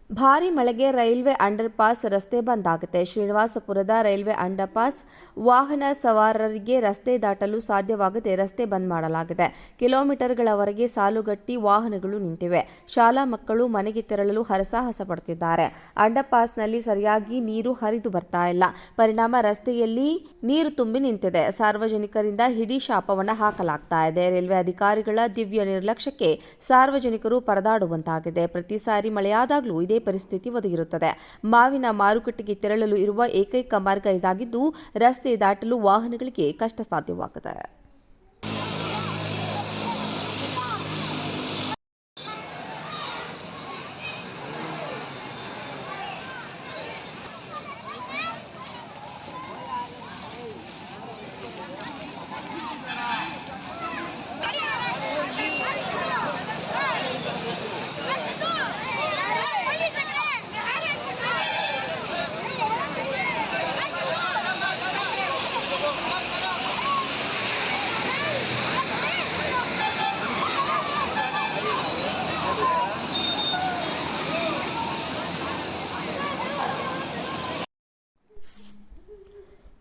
ಭಾರೀ ಮಳೆಗೆ railway under pass ರಸ್ತೆ ಬಂದ್ ಆಗುತ್ತೆ. ಶ್ರೀನಿವಾಸಪುರದ ರೈಲ್ವೆ ಅಂಡರ್ ಪಾಸ್ ವಾಹನ ಸವಾರರಿಗೆ ರಸ್ತೆ ದಾಟಲು ಸಾಧ್ಯವಾಗದೆ ರಸ್ತೆ ಬಂದ್ ಮಾಡಲಾಗಿದೆ. ಕಿಲೋಮೀಟರ್ಗಳವರೆಗೆ ಸಾಲುಗಟ್ಟಿ ವಾಹನಗಳು ನಿಂತಿವೆ. ಶಾಲಾ ಮಕ್ಕಳು ಮನೆಗೆ ತೆರಳಲು ಹರಸಾಹಸ ಪಡುತ್ತಿದ್ದಾರೆ. ಅಂಡರ್ ಪಾಸ್ನಲ್ಲಿ ಸರಿಯಾಗಿ ನೀರು ಹರಿದು ಬರ್ತಾ ಇಲ್ಲ. ಪರಿಣಾಮ ರಸ್ತೆಯಲ್ಲಿ ನೀರು ತುಂಬಿ ನಿಂತಿದೆ. ಸಾರ್ವಜನಿಕರಿಂದ ಹಿಡಿ ಶಾಪವನ್ನು ಹಾಕಲಾಗ್ತಾ ಇದೆ. ರೈಲ್ವೆ ಅಧಿಕಾರಿಗಳ ದಿವ್ಯ ನಿರ್ಲಕ್ಷ್ಯಕ್ಕೆ ಸಾರ್ವಜನಿಕರು ಪರದಾಡುವಂತಾಗಿದೆ. ಪ್ರತಿ ಸಾರಿ ಮಳೆಯಾದಾಗಲೂ ಇದೇ ಪರಿಸ್ಥಿತಿ ಒದಗಿರುತ್ತದೆ. ಮಾವಿನ ಮಾರುಕಟ್ಟೆಗೆ ತೆರಳಲು ಇರುವ ಏಕೈಕ ಮಾರ್ಗ ಇದಾಗಿದ್ದು ರಸ್ತೆ ದಾಟಲು ವಾಹನಗಳಿಗೆ ಕಷ್ಟ ಸಾಧ್ಯವಾಗಿದೆ.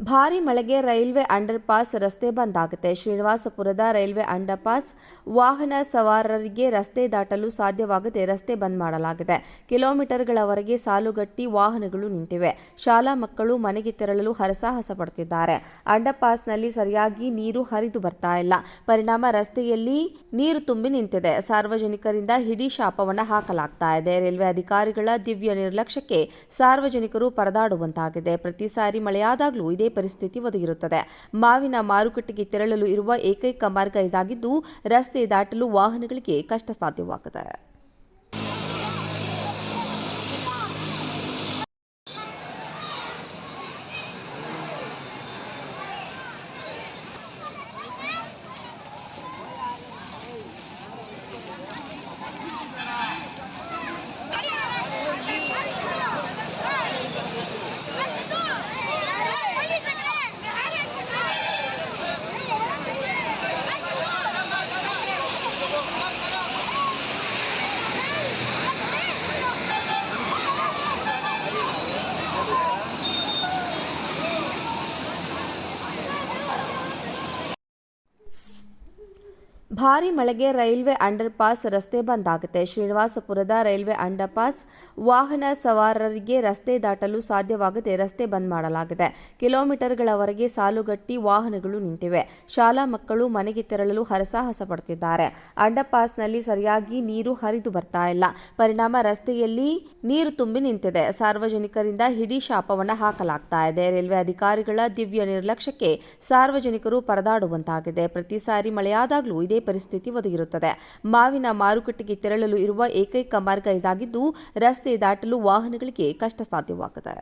ಭಾರೀ ಮಳೆಗೆ ರೈಲ್ವೆ ಅಂಡರ್ ಪಾಸ್ ರಸ್ತೆ ಬಂದ್ ಆಗುತ್ತೆ. ಶ್ರೀನಿವಾಸಪುರದ ರೈಲ್ವೆ ಅಂಡರ್ ಪಾಸ್ ವಾಹನ ಸವಾರರಿಗೆ ರಸ್ತೆ ದಾಟಲು ಸಾಧ್ಯವಾಗದೆ ರಸ್ತೆ ಬಂದ್ ಮಾಡಲಾಗಿದೆ. ಕಿಲೋಮೀಟರ್ಗಳವರೆಗೆ ಸಾಲುಗಟ್ಟಿ ವಾಹನಗಳು ನಿಂತಿವೆ. ಶಾಲಾ ಮಕ್ಕಳು ಮನೆಗೆ ತೆರಳಲು ಹರಸಾಹಸ ಪಡುತ್ತಿದ್ದಾರೆ. ಅಂಡರ್ ಪಾಸ್ನಲ್ಲಿ ಸರಿಯಾಗಿ ನೀರು ಹರಿದು ಬರ್ತಾ ಇಲ್ಲ. ಪರಿಣಾಮ ರಸ್ತೆಯಲ್ಲಿ ನೀರು ತುಂಬಿ ನಿಂತಿದೆ. ಸಾರ್ವಜನಿಕರಿಂದ ಹಿಡಿ ಶಾಪವನ್ನು ಹಾಕಲಾಗ್ತಾ ಇದೆ. ರೈಲ್ವೆ ಅಧಿಕಾರಿಗಳ ದಿವ್ಯ ನಿರ್ಲಕ್ಷ್ಯಕ್ಕೆ ಸಾರ್ವಜನಿಕರು ಪರದಾಡುವಂತಾಗಿದೆ. ಪ್ರತಿ ಸಾರಿ ಮಳೆಯಾದಾಗಲೂ ಇದೇ ಪರಿಸ್ಥಿತಿ ಒದಗಿರುತ್ತದೆ. ಮಾವಿನ ಮಾರುಕಟ್ಟೆಗೆ ತೆರಳಲು ಇರುವ ಏಕೈಕ ಮಾರ್ಗ ಇದಾಗಿದ್ದು ರಸ್ತೆ ದಾಟಲು ವಾಹನಗಳಿಗೆ ಕಷ್ಟ ಸಾಧ್ಯವಾಗಿದೆ. ಭಾರೀ ಮಳೆಗೆ ರೈಲ್ವೆ ಅಂಡರ್ ಪಾಸ್ ರಸ್ತೆ ಬಂದ್ ಆಗುತ್ತೆ. ಶ್ರೀನಿವಾಸಪುರದ ರೈಲ್ವೆ ಅಂಡರ್ ಪಾಸ್ ವಾಹನ ಸವಾರರಿಗೆ ರಸ್ತೆ ದಾಟಲು ಸಾಧ್ಯವಾಗದೆ ರಸ್ತೆ ಬಂದ್ ಮಾಡಲಾಗಿದೆ. ಕಿಲೋಮೀಟರ್ಗಳವರೆಗೆ ಸಾಲುಗಟ್ಟಿ ವಾಹನಗಳು ನಿಂತಿವೆ. ಶಾಲಾ ಮಕ್ಕಳು ಮನೆಗೆ ತೆರಳಲು ಹರಸಾಹಸ ಪಡುತ್ತಿದ್ದಾರೆ. ಅಂಡರ್ ಪಾಸ್ನಲ್ಲಿ ಸರಿಯಾಗಿ ನೀರು ಹರಿದು ಬರ್ತಾ ಇಲ್ಲ. ಪರಿಣಾಮ ರಸ್ತೆಯಲ್ಲಿ ನೀರು ತುಂಬಿ ನಿಂತಿದೆ. ಸಾರ್ವಜನಿಕರಿಂದ ಹಿಡಿ ಶಾಪವನ್ನು ಹಾಕಲಾಗ್ತಾ ಇದೆ. ರೈಲ್ವೆ ಅಧಿಕಾರಿಗಳ ದಿವ್ಯ ನಿರ್ಲಕ್ಷ್ಯಕ್ಕೆ ಸಾರ್ವಜನಿಕರು ಪರದಾಡುವಂತಾಗಿದೆ. ಪ್ರತಿ ಸಾರಿ ಮಳೆಯಾದಾಗಲೂ ಇದೇ ಪರಿಸ್ಥಿತಿ ಒದಗಿರುತ್ತದೆ. ಮಾವಿನ ಮಾರುಕಟ್ಟೆಗೆ ತೆರಳಲು ಇರುವ ಏಕೈಕ ಮಾರ್ಗ ಇದಾಗಿದ್ದು ರಸ್ತೆ ದಾಟಲು ವಾಹನಗಳಿಗೆ ಕಷ್ಟ ಸಾಧ್ಯವಾಗಿದೆ.